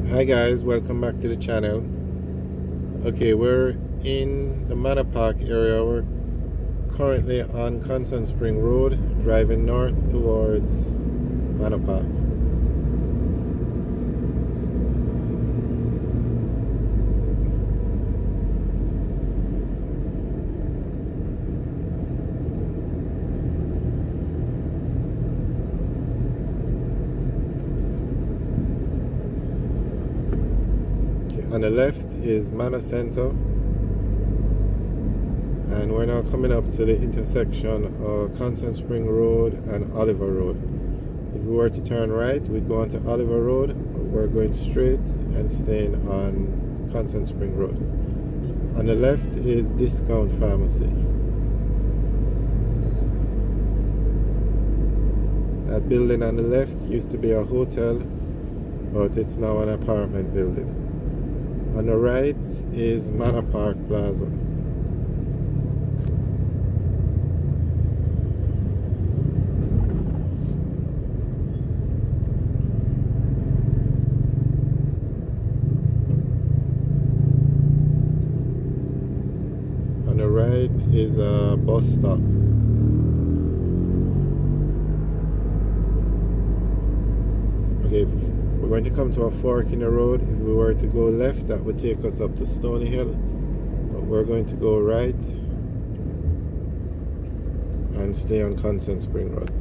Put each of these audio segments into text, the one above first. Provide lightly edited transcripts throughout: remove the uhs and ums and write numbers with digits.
Hi guys, welcome back to the channel. Okay, we're in the Manor Park area. We're currently on Constant Spring Road, driving north towards Manor Park. On the left is Manor Center, and we're now coming up to the intersection of Constant Spring Road and Oliver Road. If we were to turn right, we'd go onto Oliver Road, but we're going straight and staying on Constant Spring Road. On the left is Discount Pharmacy. That building on the left used to be a hotel, but it's now an apartment building. On the right is Manor Park Plaza. On the right is a bus stop. Okay, we're going to come to a fork in the road. If we were to go left, that would take us up to Stony Hill, but we're going to go right and stay on Constant Spring Road.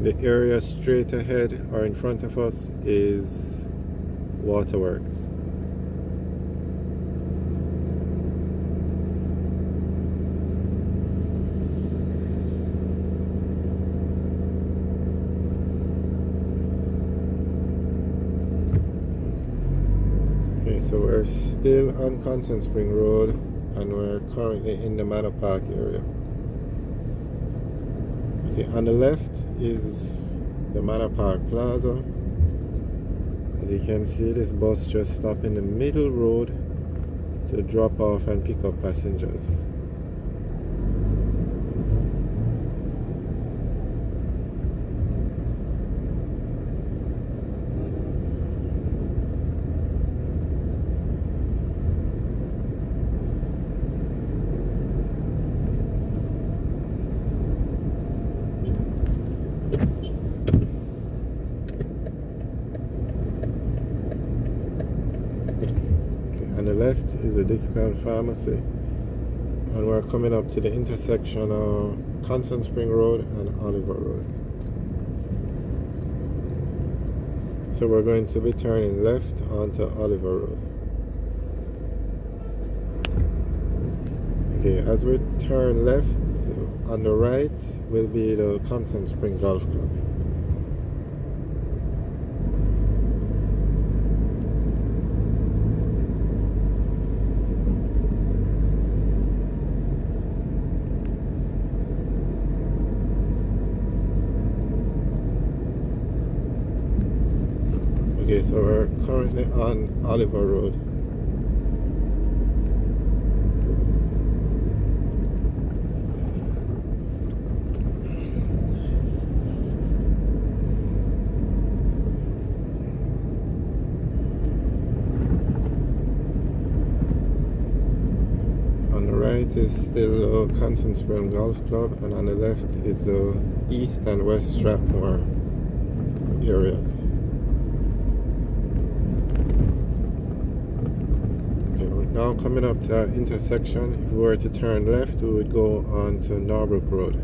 The area straight ahead or in front of us is Waterworks. So we're still on Constant Spring Road, and we're currently in the Manor Park area. Okay, on the left is the Manor Park Plaza. As you can see, this bus just stopped in the middle road to drop off and pick up passengers. On the left is a Discount Pharmacy, and we're coming up to the intersection of Constant Spring Road and Oliver Road. So we're going to be turning left onto Oliver Road. Okay, as we turn left, on the right will be the Constant Spring Golf Club. Okay, so we're currently on Oliver Road. On the right is still the Constant Spring Golf Club, and on the left is the East and West Strathmore areas. Now coming up to our intersection, if we were to turn left, we would go on to Norbrook Road.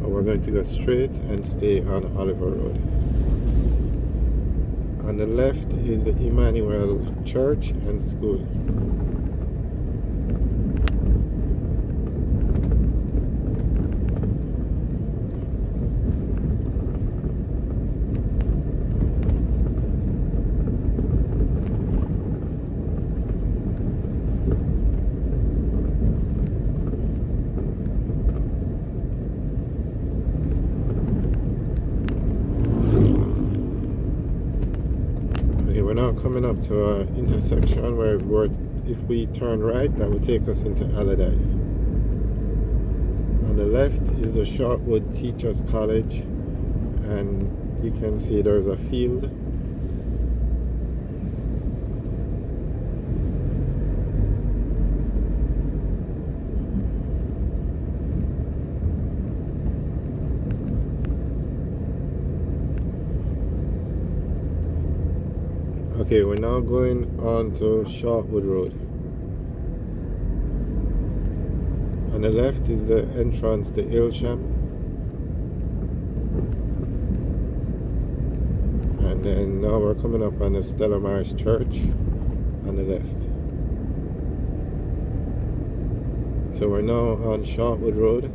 But we're going to go straight and stay on Oliver Road. On the left is the Emmanuel Church and School. We're now coming up to an intersection where if we turn right, that will take us into Allardyce. On the left is the Shortwood Teachers College, and you can see there's a field. Okay, we're now going on to Shortwood Road. On the left is the entrance to Ilsham, and then now we're coming up on the Stella Maris Church on the left. So we're now on Shortwood Road.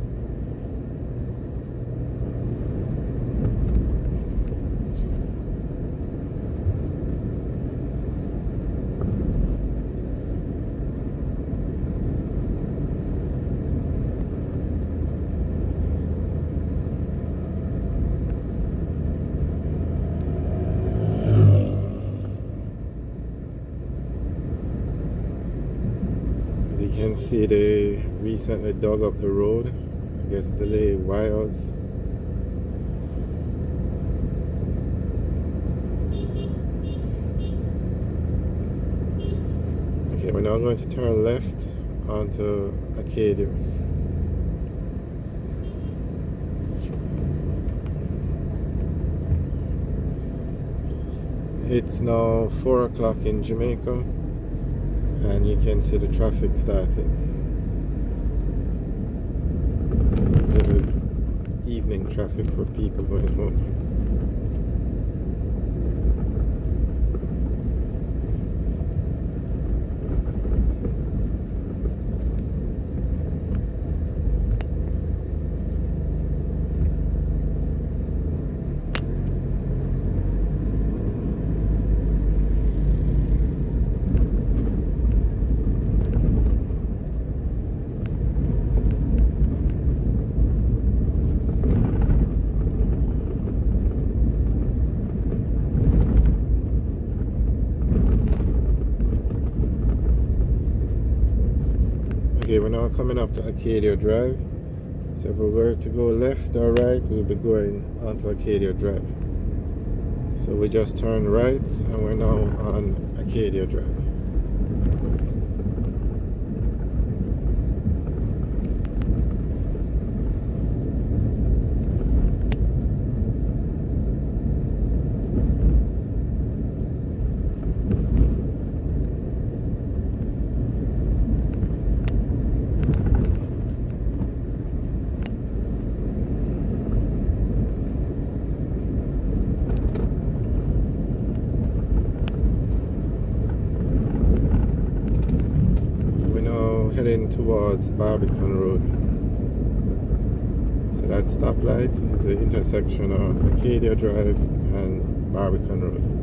You can see they recently dug up the road, I guess to lay wires. Okay, we're now going to turn left onto Acadia. It's now 4 o'clock in Jamaica, and you can see the traffic starting. This is the evening traffic for people going home. Okay, we're now coming up to Acadia Drive. So if we were to go left or right, we'll be going onto Acadia Drive. So we just turned right, and we're now on Acadia Drive. Heading towards Barbican Road. So that stoplight is the intersection of Acadia Drive and Barbican Road.